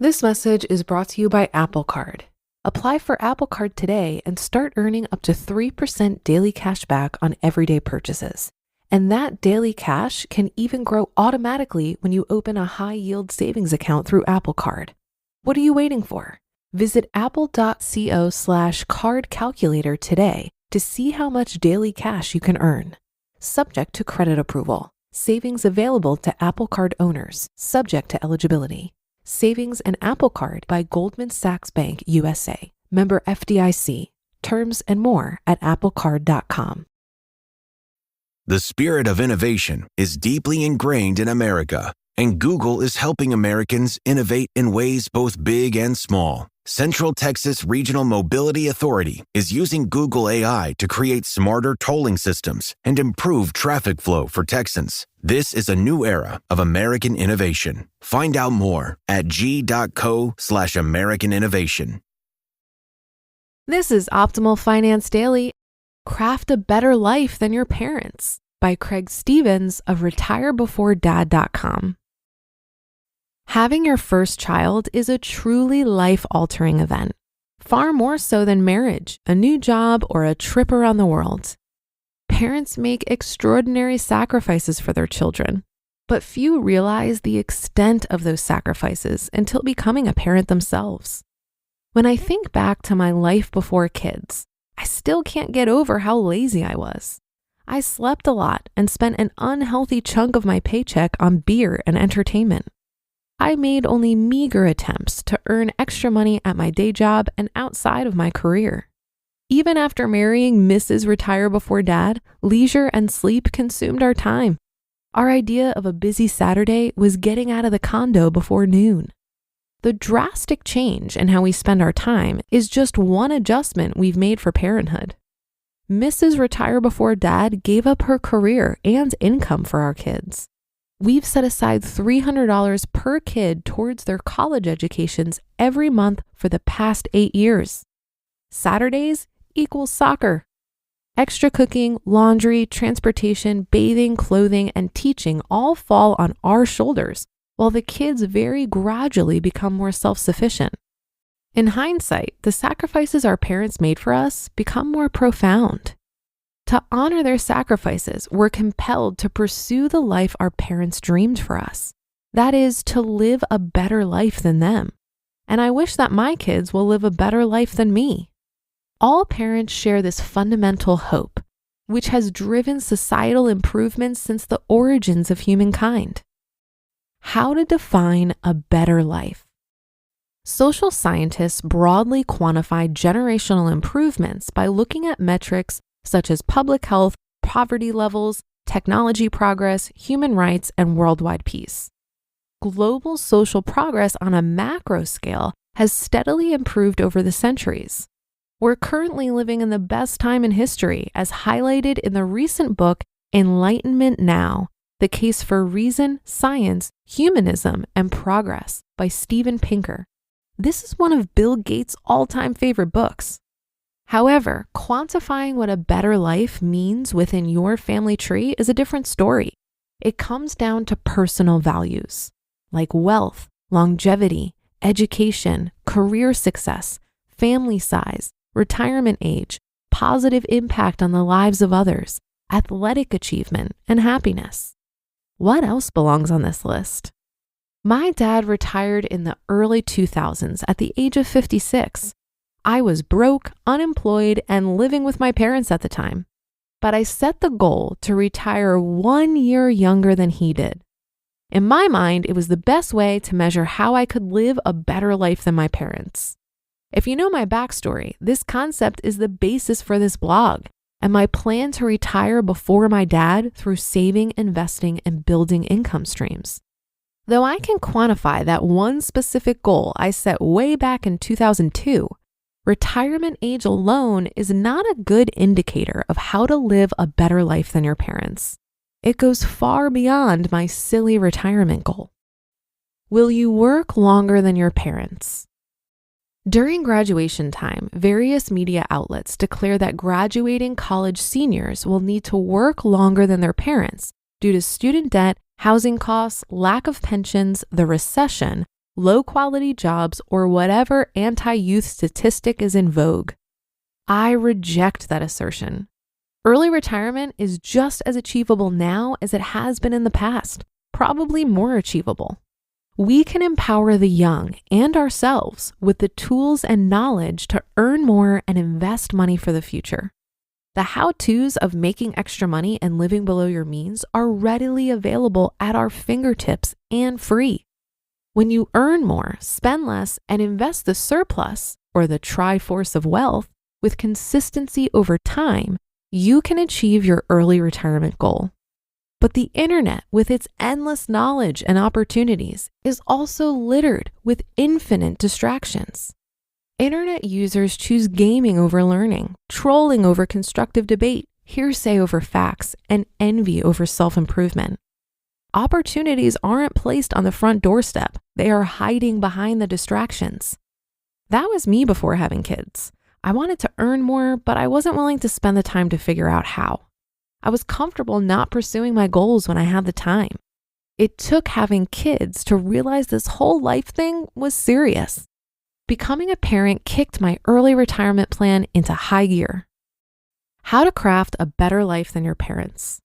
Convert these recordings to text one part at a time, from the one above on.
This message is brought to you by Apple Card. Apply for Apple Card today and start earning up to 3% daily cash back on everyday purchases. And that daily cash can even grow automatically when you open a high-yield savings account through Apple Card. What are you waiting for? Visit apple.co/card calculator today to see how much daily cash you can earn. Subject to credit approval. Savings available to Apple Card owners, subject to eligibility. Savings and Apple Card by Goldman Sachs Bank USA. Member FDIC. Terms and more at applecard.com. The spirit of innovation is deeply ingrained in America, and Google is helping Americans innovate in ways both big and small. Central Texas Regional Mobility Authority is using Google AI to create smarter tolling systems and improve traffic flow for Texans. This is a new era of American innovation. Find out more at g.co/American innovation. This is Optimal Finance Daily. Craft a better life than your parents by Craig Stevens of retirebefore.dad.com. Having your first child is a truly life-altering event, far more so than marriage, a new job, or a trip around the world. Parents make extraordinary sacrifices for their children, but few realize the extent of those sacrifices until becoming a parent themselves. When I think back to my life before kids, I still can't get over how lazy I was. I slept a lot and spent an unhealthy chunk of my paycheck on beer and entertainment. I made only meager attempts to earn extra money at my day job and outside of my career. Even after marrying Mrs. Retire Before Dad, leisure and sleep consumed our time. Our idea of a busy Saturday was getting out of the condo before noon. The drastic change in how we spend our time is just one adjustment we've made for parenthood. Mrs. Retire Before Dad gave up her career and income for our kids. We've set aside $300 per kid towards their college educations every month for the past 8 years. Saturdays equals soccer. Extra cooking, laundry, transportation, bathing, clothing, and teaching all fall on our shoulders, while the kids very gradually become more self-sufficient. In hindsight, the sacrifices our parents made for us become more profound. To honor their sacrifices, we're compelled to pursue the life our parents dreamed for us. That is, to live a better life than them. And I wish that my kids will live a better life than me. All parents share this fundamental hope, which has driven societal improvements since the origins of humankind. How to define a better life? Social scientists broadly quantify generational improvements by looking at metrics such as public health, poverty levels, technology progress, human rights, and worldwide peace. Global social progress on a macro scale has steadily improved over the centuries. We're currently living in the best time in history, as highlighted in the recent book Enlightenment Now: The Case for Reason, Science, Humanism, and Progress by Steven Pinker. This is one of Bill Gates' all-time favorite books. However, quantifying what a better life means within your family tree is a different story. It comes down to personal values, like wealth, longevity, education, career success, family size, retirement age, positive impact on the lives of others, athletic achievement, and happiness. What else belongs on this list? My dad retired in the early 2000s at the age of 56. I was broke, unemployed, and living with my parents at the time. But I set the goal to retire 1 year younger than he did. In my mind, it was the best way to measure how I could live a better life than my parents. If you know my backstory, this concept is the basis for this blog and my plan to retire before my dad through saving, investing, and building income streams. Though I can quantify that one specific goal I set way back in 2002, retirement age alone is not a good indicator of how to live a better life than your parents. It goes far beyond my silly retirement goal. Will you work longer than your parents? During graduation time, various media outlets declare that graduating college seniors will need to work longer than their parents due to student debt, housing costs, lack of pensions, the recession, low-quality jobs, or whatever anti-youth statistic is in vogue. I reject that assertion. Early retirement is just as achievable now as it has been in the past, probably more achievable. We can empower the young and ourselves with the tools and knowledge to earn more and invest money for the future. The how-tos of making extra money and living below your means are readily available at our fingertips and free. When you earn more, spend less, and invest the surplus, or the triforce of wealth, with consistency over time, you can achieve your early retirement goal. But the internet, with its endless knowledge and opportunities, is also littered with infinite distractions. Internet users choose gaming over learning, trolling over constructive debate, hearsay over facts, and envy over self-improvement. Opportunities aren't placed on the front doorstep. They are hiding behind the distractions. That was me before having kids. I wanted to earn more, but I wasn't willing to spend the time to figure out how. I was comfortable not pursuing my goals when I had the time. It took having kids to realize this whole life thing was serious. Becoming a parent kicked my early retirement plan into high gear. How to craft a better life than your parents.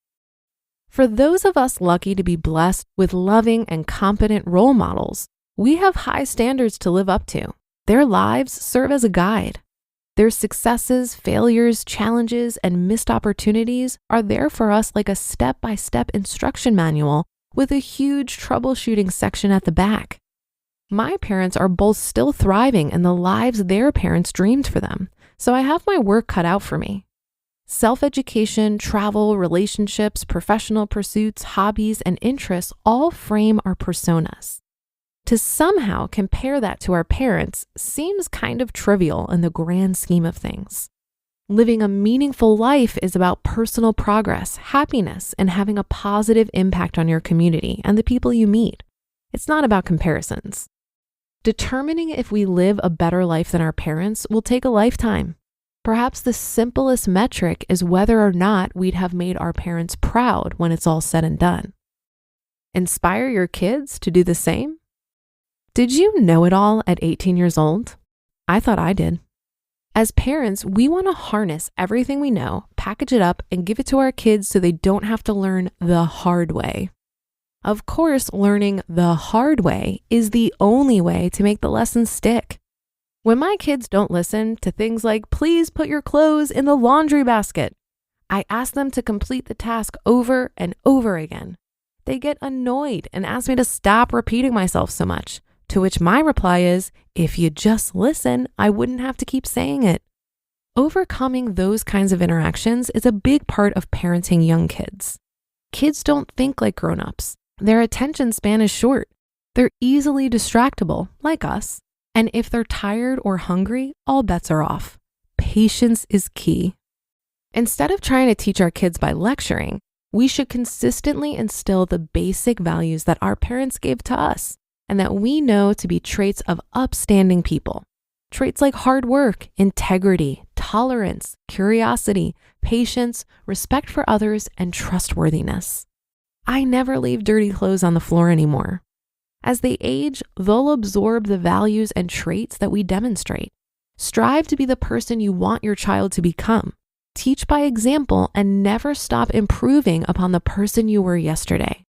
For those of us lucky to be blessed with loving and competent role models, we have high standards to live up to. Their lives serve as a guide. Their successes, failures, challenges, and missed opportunities are there for us like a step-by-step instruction manual with a huge troubleshooting section at the back. My parents are both still thriving in the lives their parents dreamed for them, so I have my work cut out for me. Self-education, travel, relationships, professional pursuits, hobbies, and interests all frame our personas. To somehow compare that to our parents seems kind of trivial in the grand scheme of things. Living a meaningful life is about personal progress, happiness, and having a positive impact on your community and the people you meet. It's not about comparisons. Determining if we live a better life than our parents will take a lifetime. Perhaps the simplest metric is whether or not we'd have made our parents proud when it's all said and done. Inspire your kids to do the same? Did you know it all at 18 years old? I thought I did. As parents, we want to harness everything we know, package it up, and give it to our kids so they don't have to learn the hard way. Of course, learning the hard way is the only way to make the lessons stick. When my kids don't listen to things like, please put your clothes in the laundry basket, I ask them to complete the task over and over again. They get annoyed and ask me to stop repeating myself so much. To which my reply is, if you just listen, I wouldn't have to keep saying it. Overcoming those kinds of interactions is a big part of parenting young kids. Kids don't think like grown-ups. Their attention span is short. They're easily distractible, like us. And if they're tired or hungry, all bets are off. Patience is key. Instead of trying to teach our kids by lecturing, we should consistently instill the basic values that our parents gave to us, and that we know to be traits of upstanding people. Traits like hard work, integrity, tolerance, curiosity, patience, respect for others, and trustworthiness. I never leave dirty clothes on the floor anymore. As they age, they'll absorb the values and traits that we demonstrate. Strive to be the person you want your child to become. Teach by example and never stop improving upon the person you were yesterday.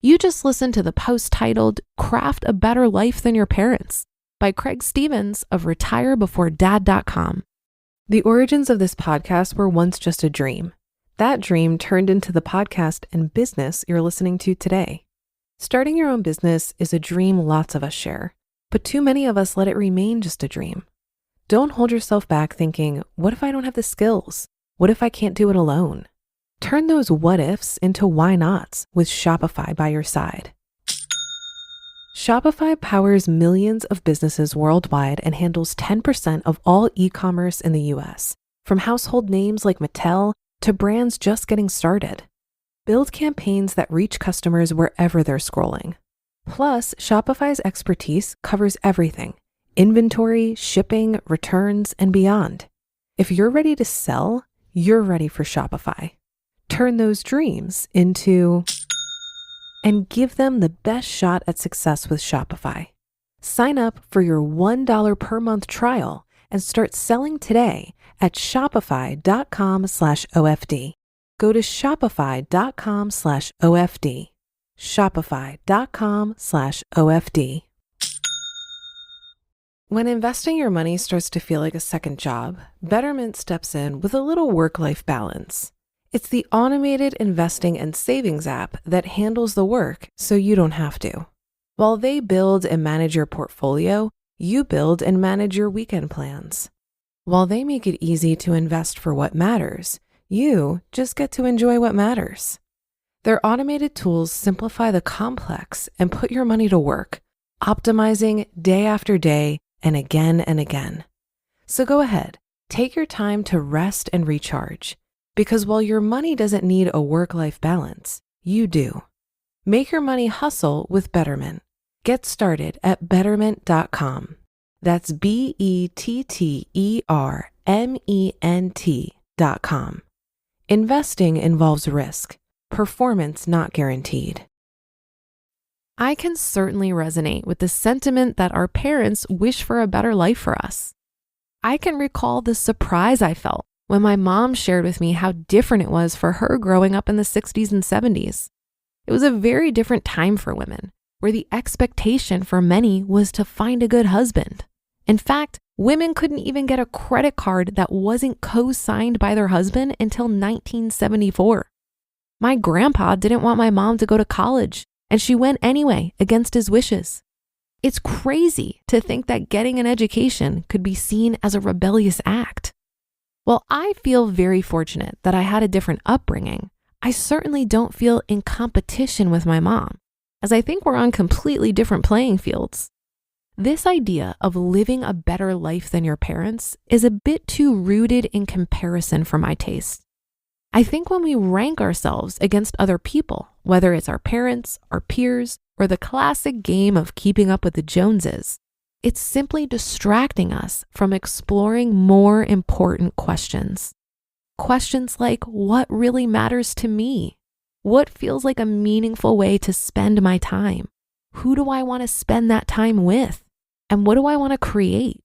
You just listened to the post titled, Craft a Better Life Than Your Parents by Craig Stevens of retirebeforedad.com. The origins of this podcast were once just a dream. That dream turned into the podcast and business you're listening to today. Starting your own business is a dream lots of us share, but too many of us let it remain just a dream. Don't hold yourself back thinking, what if I don't have the skills? What if I can't do it alone? Turn those what ifs into why nots with Shopify by your side. Shopify powers millions of businesses worldwide and handles 10% of all e-commerce in the US, from household names like Mattel to brands just getting started. Build campaigns that reach customers wherever they're scrolling. Plus, Shopify's expertise covers everything: inventory, shipping, returns, and beyond. If you're ready to sell, you're ready for Shopify. Turn those dreams into and give them the best shot at success with Shopify. Sign up for your $1 per month trial and start selling today at shopify.com/OFD. Go to shopify.com/OFD. Shopify.com/OFD. When investing your money starts to feel like a second job, Betterment steps in with a little work-life balance. It's the automated investing and savings app that handles the work so you don't have to. While they build and manage your portfolio, you build and manage your weekend plans. While they make it easy to invest for what matters, you just get to enjoy what matters. Their automated tools simplify the complex and put your money to work, optimizing day after day and again. So go ahead, take your time to rest and recharge, because while your money doesn't need a work-life balance, you do. Make your money hustle with Betterment. Get started at betterment.com. That's BETTERMENT.com. Investing involves risk, performance not guaranteed. I can certainly resonate with the sentiment that our parents wish for a better life for us. I can recall the surprise I felt when my mom shared with me how different it was for her growing up in the 60s and 70s. It was a very different time for women, where the expectation for many was to find a good husband. In fact, women couldn't even get a credit card that wasn't co-signed by their husband until 1974. My grandpa didn't want my mom to go to college, and she went anyway against his wishes. It's crazy to think that getting an education could be seen as a rebellious act. While I feel very fortunate that I had a different upbringing, I certainly don't feel in competition with my mom, as I think we're on completely different playing fields. This idea of living a better life than your parents is a bit too rooted in comparison for my taste. I think when we rank ourselves against other people, whether it's our parents, our peers, or the classic game of keeping up with the Joneses, it's simply distracting us from exploring more important questions. Questions like, what really matters to me? What feels like a meaningful way to spend my time? Who do I want to spend that time with? And what do I want to create?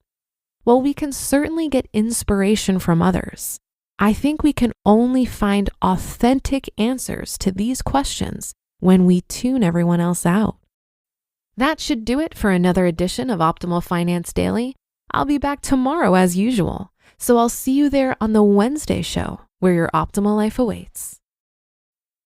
While we can certainly get inspiration from others, I think we can only find authentic answers to these questions when we tune everyone else out. That should do it for another edition of Optimal Finance Daily. I'll be back tomorrow as usual, so I'll see you there on the Wednesday show where your optimal life awaits.